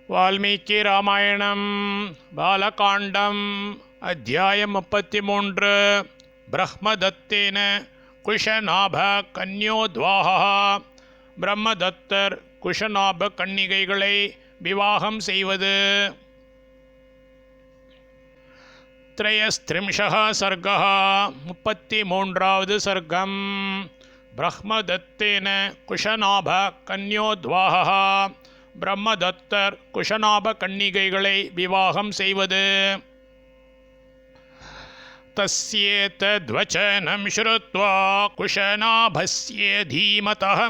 வால்மீகி ராமாயணம் பாலகாண்டம் அத்தியாயம் 33 பிரம்மதத்தேன குஷநாப கன்யோத்வாஹ. பிரம்மதத்தர் குஷநாப கன்னிகைகளை விவாகம் செய்வது. த்ரயஸ்திரிம்ஷः சர்கः 33வது சர்க்கம். பிரம்மதத்தேன குஷநாப கன்யோத்வாஹ. பிரம்மதத்தர் குஷநாப கன்னிகைகளை விவாகம் செய்வது. தஸ்யேதத்வசனம் ஸ்ருத்வா குஷநாபஸ்ய தீமதः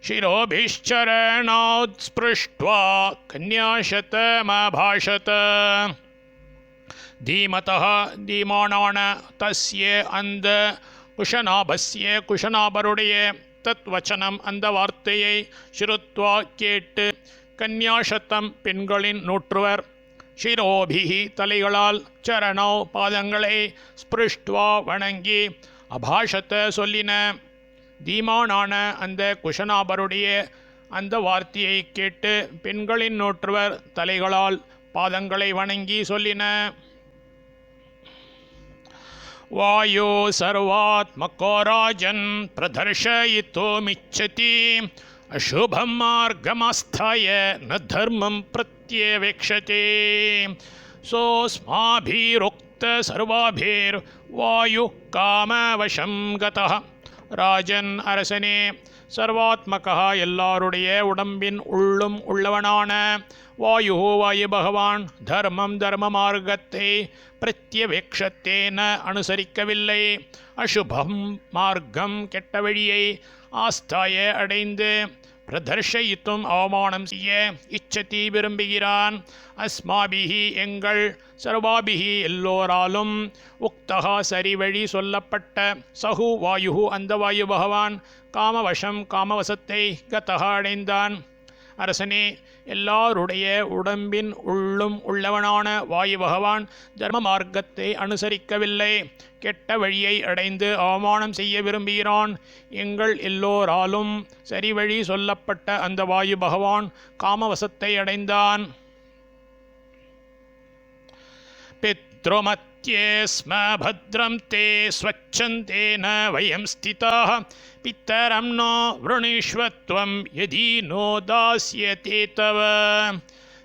சிரோபிஷ்சரணாத் ஸ்பிருஷ்ட்வா கன்யாசதமபாஷத. தீமதः தீமானான தஸ்ய அந்த குஷநாபஸ்ய குஷநாபருடைய தத்வச்சனம் அந்த வார்த்தையை ஸ்ருத்வா கேட்டு கன்யாசத்தம் பெண்களின் நூற்றுவர் ஷிரோபிஹி தலைகளால் சரணோ பாதங்களை ஸ்பிருஷ்ட்வா வணங்கி அபாஷத்த சொல்லின. தீமானான அந்த குஷநாபருடைய அந்த வார்த்தையை கேட்டு பெண்களின் நூற்றுவர் தலைகளால் பாதங்களை வணங்கி சொல்லின. வாயோ சர்வாத்மகோ ராஜன் பிரதர்ஷயித்துமிச்சதி அசுபம் மார்கமாஸ்தாய ந தர்மம் பிரத்யவேக்ஷதே. சோஸ்மாபிருக்த சர்வாபிர் வாயு காமவசம் கதः. ராஜன் அரசனே, சர்வாத்மகா எல்லாருடைய உடம்பின் உள்ளும் உள்ளவனான வாயு வாயு பகவான் தர்மம் தர்ம மார்க்கத்தை பிரத்யவேக்ஷத்தேன அனுசரிக்கவில்லை. அசுபம் மார்க்கம் கெட்ட வழியை ஆஸ்தாய அடைந்து பிரதர்ஷயித்தும் அவமானம் செய்ய இச்சதி விரும்புகிறான். அஸ்மாபிஹி எங்கள் சர்வாபிஹி எல்லோராலும் உக்தகா சரிவழி சொல்லப்பட்ட சகு வாயு அந்த வாயு பகவான் காமவசம் காமவசத்தை கதகா அடைந்தான். அரசனே, எல்லாருடைய உடம்பின் உள்ளும் உள்ளவனான வாயு பகவான் தர்ம மார்க்கத்தை அனுசரிக்கவில்லை, கெட்ட வழியை அடைந்து அவமானம் செய்ய விரும்புகிறான். எங்கள் எல்லோராலும் சரிவழி சொல்லப்பட்ட அந்த வாயு பகவான் காமவசத்தை அடைந்தான். பித்ருமத்யே ஸ்ம பத்ரம் தே ஸ்வச்சந்தேன வயம் ஸ்திதாः பித்தரம் நோ விருணீஷ்வத்வம் யதி நோ தாஸ்யதே தவ.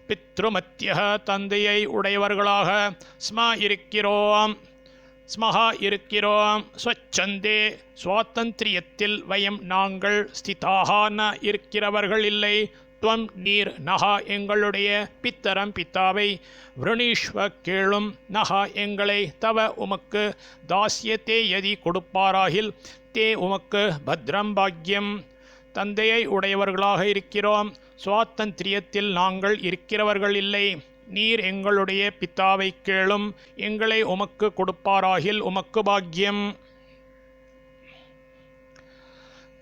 பித்ருமத்யः தந்தையை உடையவர்களாக ஸ்மஹா இருக்கிறோம். ஸ்வச்சந்தே சுவாதந்திரியத்தில் வயம் நாங்கள் ஸ்திதான இருக்கிறவர்கள் இல்லை. துவம் நீர் நகா எங்களுடைய பித்தரம் பித்தாவை விருணீஷ்வ கேளும் நகா எங்களை தவ உமக்கு தாஸ்யத்தே யதி கொடுப்பாராகில் தே உமக்கு பத்ரம் பாக்யம். தந்தையை உடையவர்களாக இருக்கிறோம், சுவாதந்திரியத்தில் நாங்கள் இருக்கிறவர்கள் இல்லை. நீர் எங்களுடைய பித்தாவை கேளும், எங்களை உமக்கு கொடுப்பாராகில் உமக்கு பாக்யம்.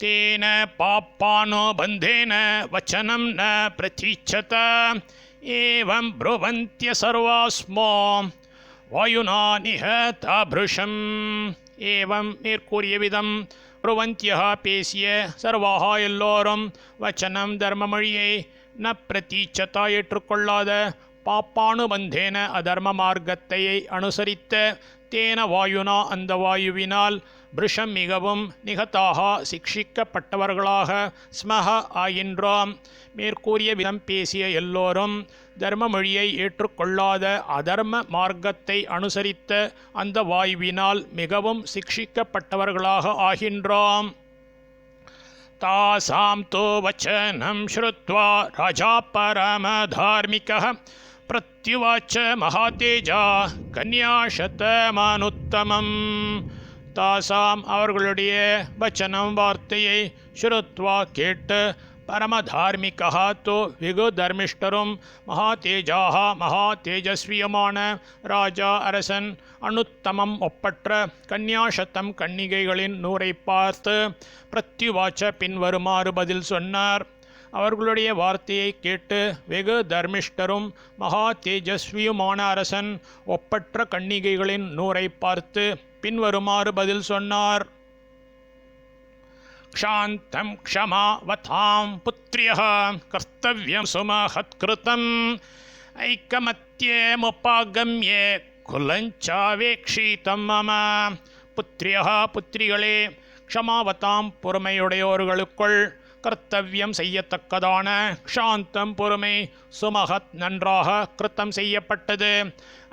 தேன பாப்பானோ பந்தேன வச்சனம் ந பிரதீட்சத ஏவம் ப்ருவந்த்ய சர்வாஸ்மோ வாயுனா நிஹதாப்ருஷம். ஏவம் மேற்கூறிய விதம் ப்ருவந்தியா பேசிய சர்வாக எல்லோரும் வச்சனம் தர்மமொழியை ந பிரதீட்சதா ஏற்றுக்கொள்ளாத பாப்பானுபந்தேன அதர்ம மார்க்கத்தை அனுசரித்த தேன வாயுனா அந்த வாயுவினால் பிருஷம் மிகவும் நிகதாக சிக்ஷிக்கப்பட்டவர்களாக ஸ்மஹ ஆகின்றோம். மேற்கூறிய விதம் பேசிய எல்லோரும் தர்ம மொழியை ஏற்றுக்கொள்ளாத அதர்ம மார்க்கத்தை அனுசரித்த அந்த வாயுவினால் மிகவும் சிக்ஷிக்கப்பட்டவர்களாக ஆகின்றோம். தாசாம் தோ வச்சனம் ஸ்ருத்வா ராஜா பரமதார்மிகः பிரத்யுவாச்ச மகாதேஜா கன்யாசதமனுத்தமம். தாசாம் அவர்களுடைய வச்சனம் வார்த்தையை ஸ்ருத்வா கேட்டு பரமதார்மிகா தோ வெகு தர்மிஷ்டரும் மகாதேஜாக மகா தேஜஸ்வியமான ராஜா அரசன் அனுத்தமம் ஒப்பற்ற கன்யாசத்தம் கன்னிகைகளின் 100 பார்த்து பிரத்யுவாச்ச பின்வருமாறு பதில் சொன்னார். அவர்களுடைய வார்த்தையை கேட்டு வெகு தர்மிஷ்டரும் மகா தேஜஸ்வியுமான அரசன் ஒப்பற்ற கன்னிகைகளின் 100 பார்த்து பின்வருமாறு பதில் சொன்னார். क्षान्तं क्षमावतां पुत्र्यः कर्तव्यं सुमहत्कृतम् ऐकमत्यमुपागम्ये कुलञ्चावेक्षितं मम புத்திரியः புத்திரிகளே க்ஷமாவதாம் பொறுமையுடையோர்களுக்குள் கர்த்தவியம் செய்யத்தக்கதான க்ஷாந்தம் பொறுமை சுமகத் நன்றாக கிருத்தம் செய்யப்பட்டது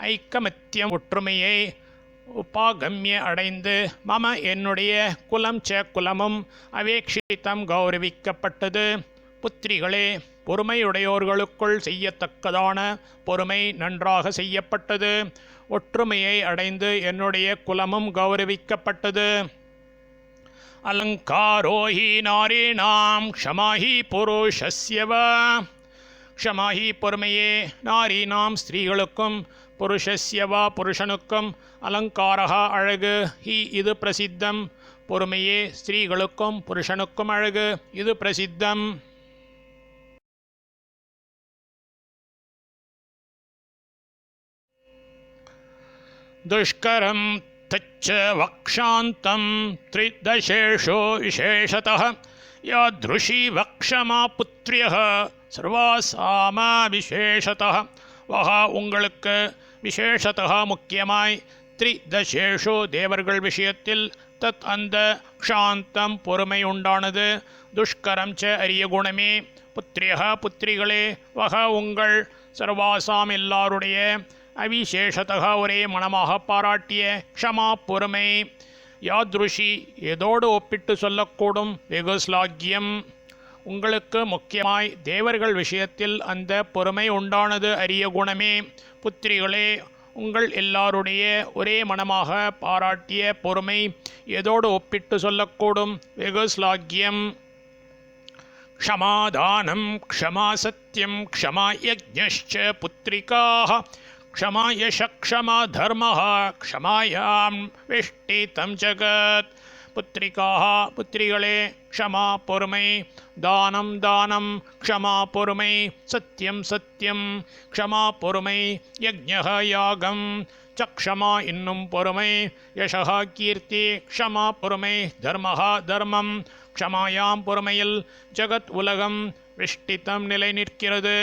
ஐக்கமத்தியம் ஒற்றுமையை உபாகம்ய அடைந்து மம என்னுடைய குலம் குலமும் அவேக்ஷித்தம் கௌரவிக்கப்பட்டது புத்திரிகளே பொறுமையுடையோர்களுக்குள் செய்யத்தக்கதான பொறுமை நன்றாக செய்யப்பட்டது ஒற்றுமையை அடைந்து என்னுடைய குலமும் கௌரவிக்கப்பட்டது அலங்காரோ ஹி நாரீணாம் க்ஷமாஹி புருஷஸ்யவ க்ஷமாஹி பொறுமையே நாரீணாம் ஸ்திரீகளுக்கும் புருஷஸ்யவா புருஷனுக்கும் அலங்காரா அழகு ஹி இது பிரசித்தம் பொறுமையே ஸ்திரீகளுக்கும் புருஷனுக்கும் அழகு இது பிரசித்தம் दुष्करं तच्च वक्षान्तं त्रिदशेषु विशेषतः यादृशी वक्षमा पुत्र्यः सर्वासामा विशेषतः वह உங்களுக்கு விசேஷத்தः முக்கியமாய் த்ரிதசேஷு தேவர்கள் விஷயத்தில் தத் அந்த க்ஷாந்தம் பொறுமை உண்டானது துஷ்கரம் ச அரிய குணமே புத்திரியः புத்திரிகளே வக உங்கள் சர்வாசாம் எல்லாருடைய அவிசேஷத்தக ஒரே மனமாக பாராட்டிய க்ஷமா பொறுமை யாத்ருஷி ஏதோடு ஒப்பிட்டு சொல்லக்கூடும் வெகு ஸ்லாக்கியம் உங்களுக்கு முக்கியமாய் தேவர்கள் விஷயத்தில் அந்த பொறுமை உண்டானது அரிய குணமே புத்திரிகளே உங்கள் எல்லாருடைய ஒரே மனமாக பாராட்டிய பொறுமை ஏதோடு ஒப்பிட்டு சொல்லக்கூடும் வெகு ஸ்லாக்கியம் க்ஷமாதானம் க்ஷமா சத்யம் க்ஷமா யஜ்ஞश्च புத்ரிகாः क्षमा यश क्षमा धर्मः क्षमायां वेष्टितं जगत् पुत्रिकाः पुत्रिகளே क्षमा பொறுமை தானம் தானம் क्षमा பொறுமை சத்தியம் சத்தியம் क्षमा பொறுமை யஜ்ஞः யாகம் சக்ஷமா இன்னும் பொறுமை யசः கீர்த்தி क्षमा பொறுமை தர்மः தர்மம் क्षमायां பொறுமையில் ஜகத் உலகம் விஷ்டிதம் நிலை நிற்கிறது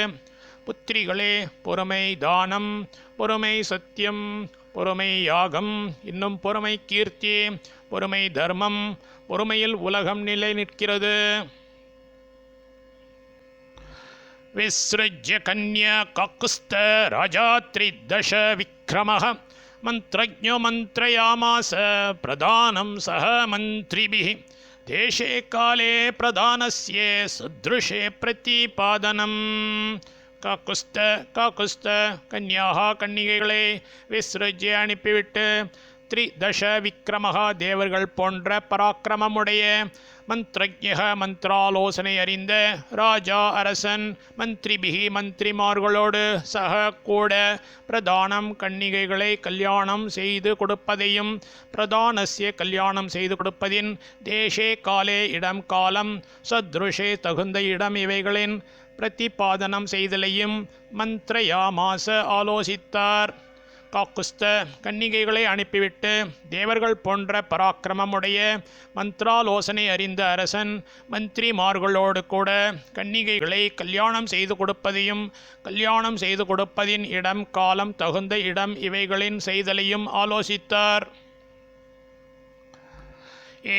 புத்திரிகளே பொறுமை தானம் பொறுமை சத்தியம் பொறுமை யாகம் இன்னும் பொறுமை கீர்த்தி பொறுமை தர்மம் பொறுமையில் உலகம் நிலை நிற்கிறது விஸ்ருஜ்ய கன்யா காக்குஸ்த ராஜா த்ரிதಶ விக்ரமः மந்த்ரஜ்ஞோ மந்த்ரயாமாஸ பிரதானம் சஹ மந்த்ரிபிः தேசே காலே பிரதானஸ்ய சுத்ருஷே பிரதிபாதனம் காக்குஸ்த கன்யாகா கன்னிகைகளை விஸ்ருஜ்ய அனுப்பிவிட்டு த்ரிதஷ விக்ரமஹா தேவர்கள் போன்ற பராக்கிரமமுடைய மந்த்ரஜ்ஞ மந்த்ராலோசனை அறிந்த ராஜா அரசன் மந்திரிபிகி மந்திரிமார்களோடு சக கூட பிரதானம் கன்னிகைகளை கல்யாணம் செய்து கொடுப்பதையும் பிரதானஸ்ய கல்யாணம் செய்து கொடுப்பதின் தேசே காலே இடம் காலம் சத்ருஷே தகுந்த இடம் இவைகளின் பிரதிபாதனம் செய்தலையும் மந்த்ரயாமாச ஆலோசித்தார் காக்குஸ்த கன்னிகைகளை அனுப்பிவிட்டு தேவர்கள் போன்ற பராக்கிரமமுடைய மந்த்ராலோசனை அறிந்த அரசன் மந்திரிமார்களோடு கூட கன்னிகைகளை கல்யாணம் செய்து கொடுப்பதையும் கல்யாணம் செய்து கொடுப்பதின் இடம் காலம் தகுந்த இடம் இவைகளின் செய்தலையும் ஆலோசித்தார்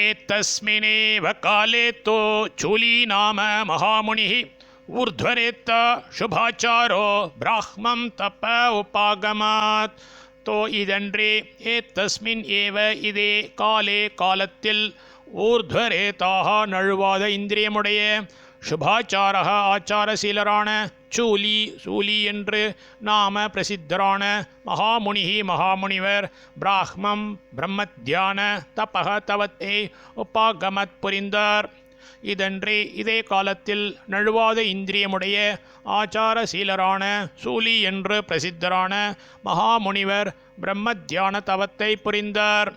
ஏதஸ்மினேவ காலே தோ சூலி நாம மகாமுனிः ऊर्ध्वरेत्त शुभाचारो ब्राह्मं तप उपागमात् तो இதன்றி ஏதஸ்மின் ஏவ இதே காலே காலத்தில் ஊர்ಧ್ವரேதாக நழுவாத இந்திரியமுடைய சுபாச்சாரக ஆச்சாரசீலரான சூலி என்று நாம பிரசித்தரான மகாமுனிஹி மகாமுனிவர் பிராஹ்மம் பிரம்மத்யான தபக தவத்தை உபாகமத் புரிந்தார் இதன்றி இதே காலத்தில் நழுவாத இந்திரியமுடைய ஆச்சாரசீலரான சூலி என்று பிரசித்தரான மகாமுனிவர் பிரம்ம தியான தவத்தை புரிந்தார்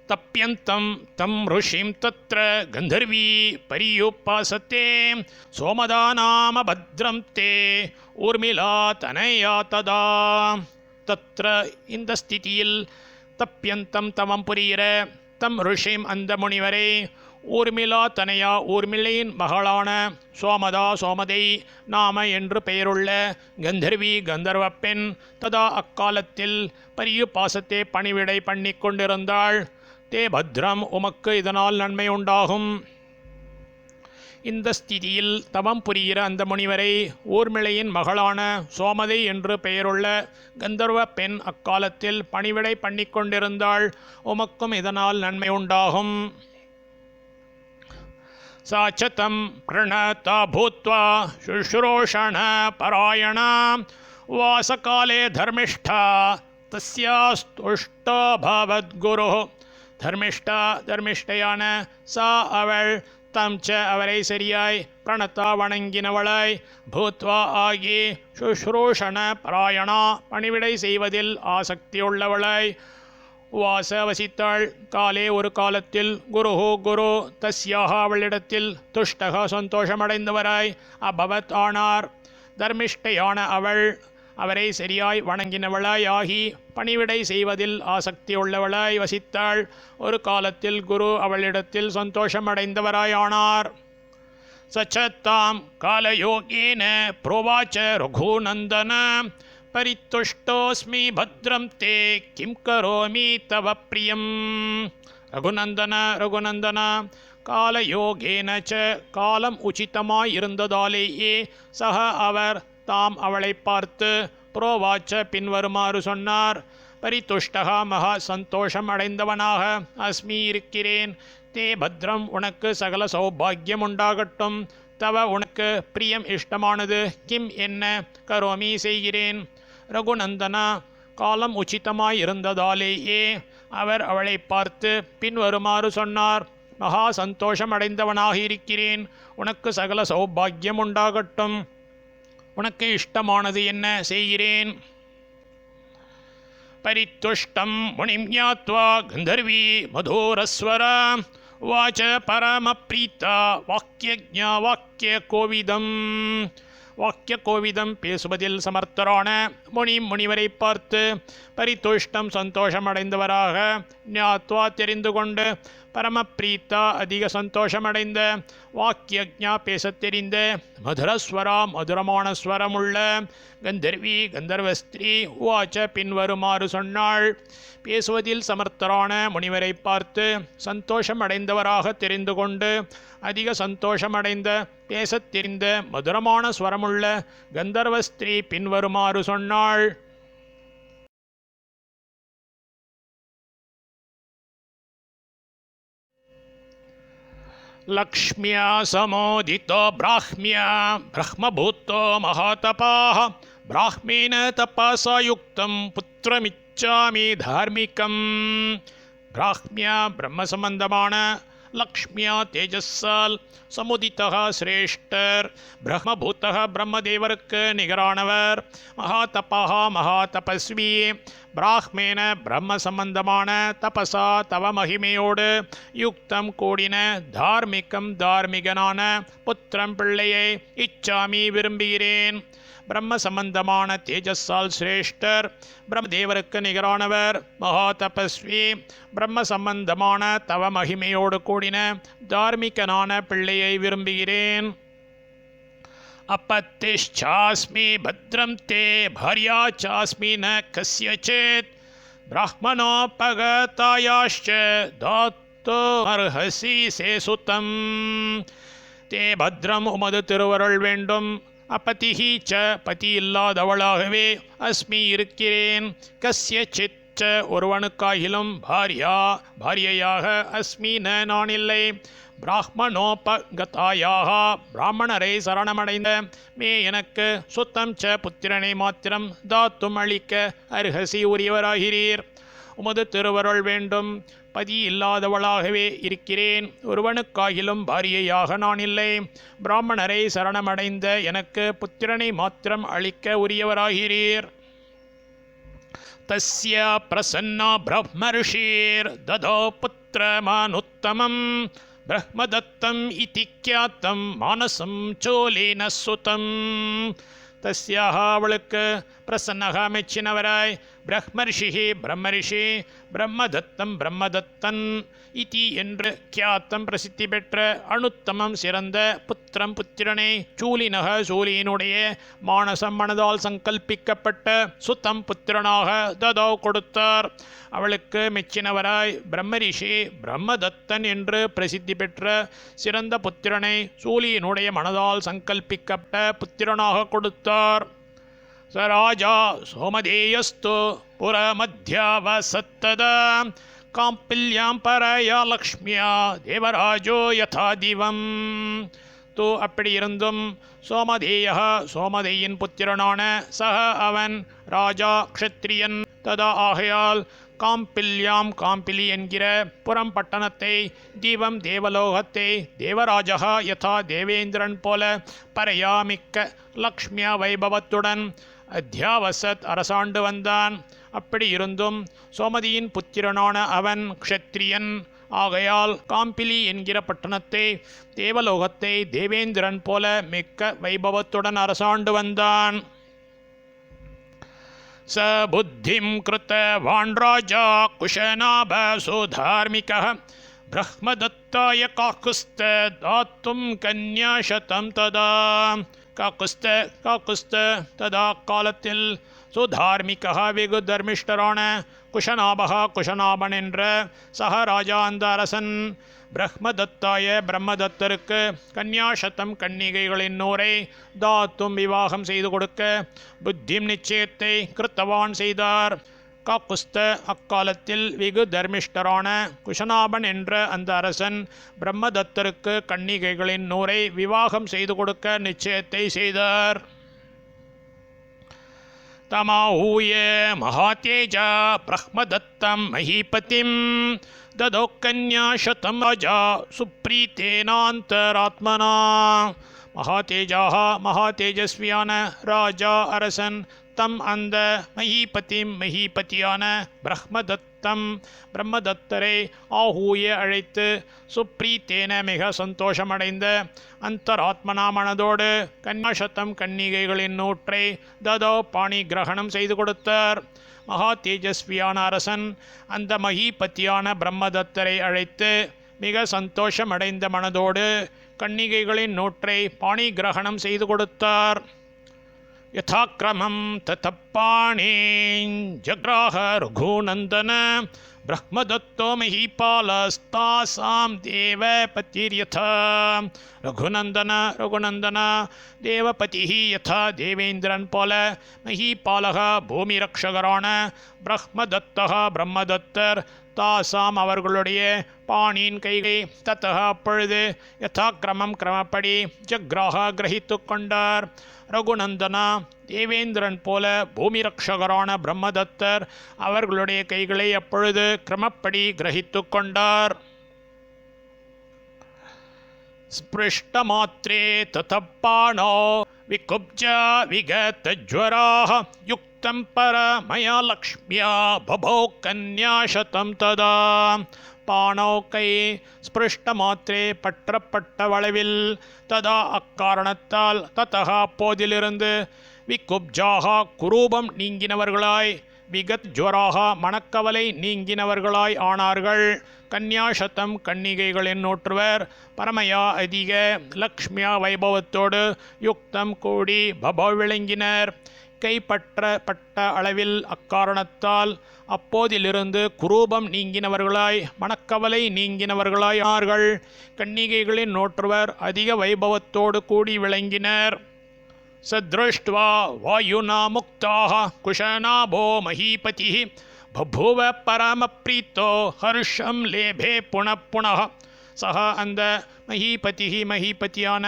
தப்யந்தம் தம் ருஷிம் தத்ர கந்தர்வி பரியுபாசத்தே சோமதாநாம பத்ரம் தே ஊர்மிளா தனயா ததா தத்ர இந்த ஸ்திதியில் தப்யந்தம் தவம் புரிகிற தம் ருஷிம் அந்த முனிவரை ஊர்மிளா தனையா ஊர்மிளையின் மகளான சோமதா சோமதை நாம என்று பெயருள்ள கந்தர்வி கந்தர்வ பெண் ததா அக்காலத்தில் பரியு பாசத்தை பணிவிடை பண்ணி கொண்டிருந்தாள். தே பத்ரம் உமக்கு இதனால் நன்மை உண்டாகும். இந்த ஸ்திதியில் தவம் புரிகிற அந்த முனிவரை ஊர்மிளையின் மகளான சோமதை என்று பெயருள்ள கந்தர்வ பெண் அக்காலத்தில் பணிவிடை பண்ணி கொண்டிருந்தாள். உமக்கும் இதனால் நன்மை உண்டாகும். சாச்சதம் பிரணதா பூத்வா சுஷ்ரூஷண பராயணா வாசகாலே தர்மிஷ்டா தஸ்யாஸ்துஷ்டோ பவத்குரு. தர்மிஷ்டையான சா அவள் தம் ச அவரை சரியாய் பிரணத்தா வணங்கினவளாய் பூத்வா ஆகி சுஷ்ரூஷண பராயணா பணிவிடை செய்வதில் ஆசக்தியுள்ளவளாய் வாச வசித்தாள். காலே ஒரு காலத்தில் குரு தஸ்யாக அவளிடத்தில் துஷ்டக சந்தோஷமடைந்தவராய் அபவத் ஆனார். தர்மிஷ்டையான அவள் அவரை சரியாய் வணங்கினவளாய் ஆகி பணிவிடை செய்வதில் ஆசக்தியுள்ளவளாய் வசித்தாள். ஒரு காலத்தில் குரு அவளிடத்தில் சந்தோஷமடைந்தவராய் ஆனார். சச்சத்தாம் காலயோகேன புரோவாச்ச ரகுநந்தன பரித்துஷ்டோஸ்மி பத்ரம் தே கிம் கரோமி தவ பிரியம். ரகுநந்தன காலயோகேன ச காலம் உச்சிதமாய் இருந்ததாலேயே சக அவர் தாம் அவளை பார்த்து புரோவாச்ச பின்வருமாறு சொன்னார். பரிதுஷ்டகா மகா சந்தோஷம் அடைந்தவனாக அஸ்மி இருக்கிறேன். தே பத்ரம் உனக்கு சகல சௌபாகியம் உண்டாகட்டும். தவ உனக்கு பிரியம் இஷ்டமானது கிம் என்ன கரோமி செய்கிறேன். ரகுநந்தனா காலம் உச்சிதமாய் இருந்ததாலேயே அவர் அவளை பார்த்து பின்வருமாறு சொன்னார். மகா சந்தோஷம் அடைந்தவனாக இருக்கிறேன். உனக்கு சகல சௌபாகியம் உண்டாகட்டும். உனக்கு இஷ்டமானது என்ன செய்கிறேன். பரித்துஷ்டம் முனிம் ஞாத்வா கந்தர்வி மதோரஸ்வர வாச்ச பரம பிரீதா வாக்கியஜ்ஞா வாக்கிய கோவிதம் பேசுவதில் சமர்த்தரான முனிவரை பார்த்து பரிதுஷ்டம் சந்தோஷமடைந்தவராக ஞாத்வா தெரிந்து கொண்டு பரமப்ரீத்தா அதிக சந்தோஷமடைந்த வாக்கியஜ்ஞா பேசத் தெரிந்த மதுரஸ்வரா மதுரமான ஸ்வரமுள்ள கந்தர்வி கந்தர்வஸ்திரீ வாச்ச பின்வருமாறு சொன்னாள். பேசுவதில் சமர்த்தரான முனிவரை பார்த்து சந்தோஷம் அடைந்தவராக தெரிந்து கொண்டு அதிக சந்தோஷமடைந்த பேசத் தெரிந்த மதுரமான ஸ்வரமுள்ள கந்தர்வஸ்திரீ பின்வருமாறு சொன்னாள். லக்ஷ்மியா சமோதிதோ பிராஹ்மியா பிரம்மபூத்தோ மகாதபாः பிராஹ்மேன தபசா யுக்தம் புத்திரமிச்சாமி தார்மிகம். பிராஹ்மியா பிரம்ம சம்பந்தமான லக்ஷ்மியா தேஜஸ்ஸால் சமுதிதா சிரேஷ்டர் பிரம்மபூத்தக பிரம்மதேவருக்கு நிகரானவர் மகாதபா மகாதபஸ்வி பிராஹ்மேன பிரம்ம சம்பந்தமான தபசா தவ மகிமையோடு யுக்தம் கூடின தார்மிகம் தார்மிகனான புத்திரம் பிள்ளையை இச்சாமி விரும்புகிறேன். பிரம்ம சம்பந்தமான தேஜஸ்ஸால் சிரேஷ்டர் பிரம்மதேவருக்கு நிகரானவர் மகா தபஸ்வி பிரம்ம சம்பந்தமான தவ மகிமையோடு கூடின தார்மிகனான பிள்ளையை விரும்புகிறேன். அப்பத்திஷ்சாஸ்மி பத்ரம் தே பாரியா சாஸ்மி ந கஸ்யசித் பிராமணோபகதாயாश्च தாத்தோ அர்ஹசி சேசுதம். தே பத்ரம் உமது திருவருள் வேண்டும். அப்பதிஹி ச பதி இல்லாதவளாகவே அஸ்மி இருக்கிறேன். கஸ்யசித் ச ஒருவனுக்காகிலும் பாரியையாக அஸ்மி ந நான் இல்லை. பிராமணோபகதாயாக பிராமணரை சரணமடைந்த மே எனக்கு சுத்தம் ச புத்திரனை மாத்திரம் தாத்தும் அளிக்க அர்ஹசி உரியவராகிறீர். உமது திருவருள் வேண்டும். பதி இல்லாதவளாகவே இருக்கிறேன். ஒருவனுக்காகிலும் பாரியையாக நான் இல்லை. பிராமணரை சரணமடைந்த எனக்கு புத்திரனை மாத்திரம் அளிக்க உரியவராகிறீர். தஸ்ய பிரசன்னா பிரம்மர்ஷிர் ததோ புத்திரமானுத்தமம் பிரம்மதத்தம் இதி க்யாத்தம் மானசம் சோலேன சுதம். தஸ்யாக அவளுக்கு பிரசன்னக மெச்சினவராய் பிரம்மர்ஷிஹி பிரம்மரிஷி பிரம்மதத்தம் பிரம்மதத்தன் இதி என்று கியாத்தம் பிரசித்தி பெற்ற அனுத்தமம் சிறந்த புத்திரம் புத்திரனை சூலினக சூலியினுடைய மானசம் மனதால் சங்கல்பிக்கப்பட்ட சுத்தம் புத்திரனாக ததோ கொடுத்தார். அவளுக்கு மெச்சினவராய் பிரம்மரிஷி பிரம்மதத்தன் என்று பிரசித்தி பெற்ற சிறந்த புத்திரனை சூலியினுடைய மனதால் சங்கல்பிக்கப்பட்ட புத்திரனாக கொடுத்தார். स राजा सोमदेयस्तु पुरमध्यावसत्तदा काम्पिल्यां परया लक्ष्म्या देवराजो यथा दिवं. तो அப்படி இருந்தும் சோமதேய சோமதேயின் புத்திரனான சக அவன் ராஜா க்ஷத்ரியன் ததா ஆகையால் காம்பில்யாம் காம்பிலி என்கிற புறம் பட்டணத்தை தீவம் தேவலோகத்தை தேவராஜா யதா தேவேந்திரன் போல பரையாமிக்க லக்ஷ்மியா வைபவத்துடன் அத்தியாவசத் அரசாண்டு வந்தான். அப்படி இருந்தும் சோமதியின் புத்திரனான அவன் க்ஷத்ரியன் ஆகையால் காம்பிலி என்கிற பட்டணத்தை தேவலோகத்தை தேவேந்திரன் போல மிக்க வைபவத்துடன் அரசாண்டு வந்தான். स बुद्धिं कृतवान् राजा कुशनाभसो धार्मिकः ब्रह्मदत्ताय काकुस्थ दातुं कन्याशतं तदा. காக்குஸ்த ததா காலத்தில் சுதார்மிகா வெகு தர்மிஷ்டரான குஷநாபகா குஷநாபன் என்ற சக ராஜா அந்த அரசன் பிரம்மதத்தாய பிரம்மதத்தருக்கு கன்யாசத்தம் கன்னிகைகளின் நூரை தாத்தும் விவாகம் செய்து கொடுக்க புத்திம் நிச்சயத்தை கிருத்தவான் செய்தார். காக்குஸ்த அக்காலத்தில் வெகு தர்மிஷ்டரான குஷநாபன் என்ற அந்த அரசன் பிரம்மதத்தருக்கு கன்னிகைகளின் நூரை விவாகம் செய்து கொடுக்க நிச்சயத்தை செய்தார். தமாஹூய மகாதேஜா பிரம்மதத்தம் மஹீபதிம் ததோ கன்யாசதம் ராஜா சுப்ரீதேனாந்தராத்மனா. மகாதேஜஸ்வியான ராஜா அரசன் தம் அந்த மஹீபதியான பிரம்மதத்தரை ஆஹூய அழைத்து சுப்ரீத்தேன மிக சந்தோஷமடைந்த அந்தராத்மனா மனதோடு கன்யாசத்தம் கன்னிகைகளின் நூற்றை ததோ பாணி கிரகணம் செய்து கொடுத்தார். மகா தேஜஸ்வியான அரசன் அந்த மஹீபதியான பிரம்மதத்தரை அழைத்து மிக சந்தோஷமடைந்த மனதோடு கன்னிகைகளின் நூற்றை பாணி கிரகணம் செய்து கொடுத்தார். यथाक्रमं ततः पाणिं जग्राह रघुनन्दन ब्रह्मदत्तो महीपालस्तासां देवपतिर्यथा. रघुनन्दन देवपतिः यथा देवेन्द्रन போல மஹீபாலக பூமிரக்ஷகரான பிரம்மதத்தர் தாசாம் அவர்களுடைய பாணியின் கைகளை தத்தக அப்பொழுது யதாக்கிரமம் கிரமப்படி ஜக்ராக கிரகித்து கொண்டார். ரகுநந்தனா தேவேந்திரன் போல பூமிரக்ஷகரான பிரம்மதத்தர் அவர்களுடைய கைகளை அப்பொழுது கிரமப்படி கிரகித்து கொண்டார். ஸ்பிருஷ்டமாத்ரே ததப்பாணோ விகுப்ஜா விகதஜ்வராः யுக்தம் பரமயா லக்ஷ்மியா பபோ கன்யாசதம் ததா. பாணோ கை ஸ்பிருஷ்ட மாத்திரே பற்றப்பட்ட வளைவில் ததா அக்காரணத்தால் ததா அப்போதிலிருந்து விகுப்ஜாகா குரூபம் நீங்கினவர்களாய் விகத் ஜுவராக மணக்கவலை நீங்கினவர்களாய் ஆனார்கள். கன்யாசத்தம் கன்னிகைகளின் நூற்றுவர் பரமயா அதிக லக்ஷ்மியா வைபவத்தோடு யுக்தம் கூடி பபோ விளங்கினர். கைப்பற்றப்பட்ட அளவில் அக்காரணத்தால் அப்போதிலிருந்து குரூபம் நீங்கினவர்களாய் மணக்கவலை நீங்கினவர்களாய் ஆனார்கள். கன்னிகைகளின் நூற்றுவர் அதிக வைபவத்தோடு கூடி விளங்கினர். சத்ருஷ்ட்வா வாயுனா முக்தாக குஷநாபோ மஹீபதிः பபூவ பரமப்ரீத்தோ ஹர்ஷம் லேபே புனః. சக அந்த மஹீபதியான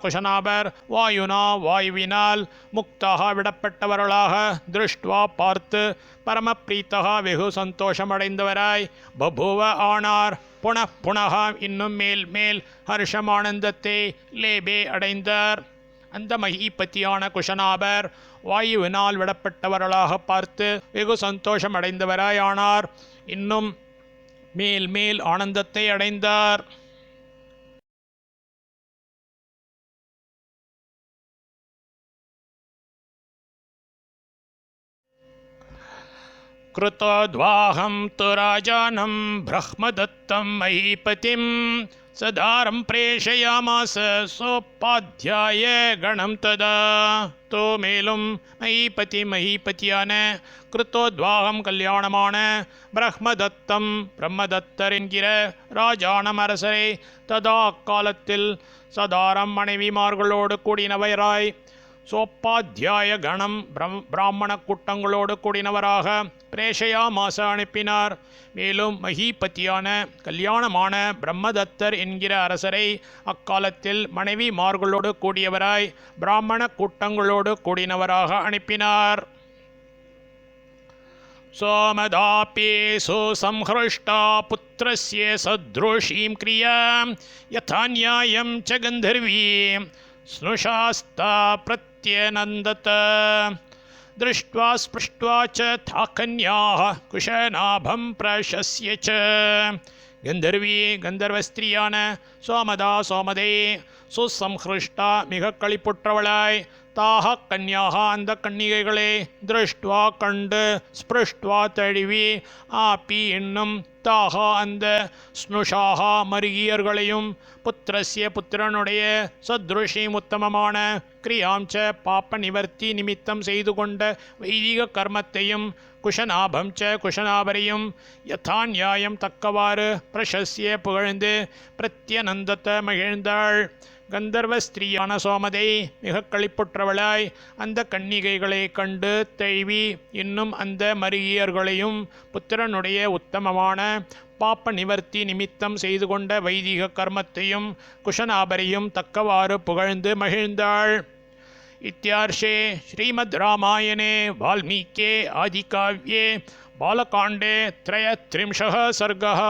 குஷநாபர் வாயுனா வாயுவினால் முக்தாக விடப்பட்டவர்களாக திருஷ்டுவா பார்த்து பரமப்ரீத்தகா வெகு சந்தோஷமடைந்தவராய் பபூவ ஆனார். புனః இன்னும் மேல் ஹர்ஷமானந்தத்தை லேபே அடைந்தார். அந்த மஹீபதியான குஷநாபர் வாயுவினால் விடப்பட்டவர்களாக பார்த்து வெகு சந்தோஷம் அடைந்தவராய் ஆனார். இன்னும் மேல் ஆனந்தத்தை அடைந்தார். कृतोद्वाहं तु राजानं ब्रह्मदत्तं महीपतिं सदारं प्रेषयामास सोपाध्याय गणं तदा तो மேலும் மகிபதியான கிருத்தோத்வாகம் கல்யாணமான பிரம்மதத்தம் பிரம்மதத்தர் என்கிற ராஜானம் அரசரை ததா அக்காலத்தில் சதாரம் மனைவிமார்களோடு கூடினவராய் சோப்பாத்தியாய கணம் பிராமண கூட்டங்களோடு கூடினவராக பிரேஷயாமாச அனுப்பினார். மேலும் மகிபதியான கல்யாணமான பிரம்மதத்தர் என்கிற அரசரை அக்காலத்தில் மனைவிமார்களோடு கூடியவராய் பிராமண கூட்டங்களோடு கூடினவராக அனுப்பினார். सोमदाप्येषु संहृष्टा पुत्रस्य सदृशीं क्रियां यथा न्यायं च गन्धर्वी स्नुषास्ता प्रत्यनन्दत दृष्ट्वा स्पृष्ट्वा च था कन्याः कुशनाभं प्रशस्य च गन्धर्वी गन्धर्वस्त्रिயான சோமதா சோமதே சுசம்ஹிருஷ்டா மிக களிப்புற்றவளாய் தாக கன்யாக அந்த கன்னிகைகளே திருஷ்டுவா கண்டு ஸ்பிருஷ்டுவா தழுவி ஆப்பி என்னும் தாக அந்த ஸ்னுஷாக மருகியர்களையும் புத்திரஸ்ய புத்திரனுடைய சத்ருஷி உத்தமமான கிரியாம்ச பாப்ப நிவர்த்தி நிமித்தம் செய்து கொண்ட வைதிக கர்மத்தையும் குஷநாபம் ச குஷநாபரையும் யதா நியாயம் தக்கவாறு பிரசஸ்ய புகழ்ந்து பிரத்யநந்தத்த மகிழ்ந்தாள். கந்தர்வ ஸ்திரீயான சோமதை மிக களிப்புற்றவளாய் அந்த கன்னிகைகளை கண்டு தழுவி இன்னும் அந்த மருகியர்களையும் புத்திரனுடைய உத்தமமான பாப்ப நிவர்த்தி நிமித்தம் செய்து கொண்ட வைதிக கர்மத்தையும் குஷநாபரையும் தக்கவாறு புகழ்ந்து மகிழ்ந்தாள். इत्यार्षे श्रीमद् रामायणे वाल्मीके आदिकाव्ये बालकाण्डे 33 सर्गः।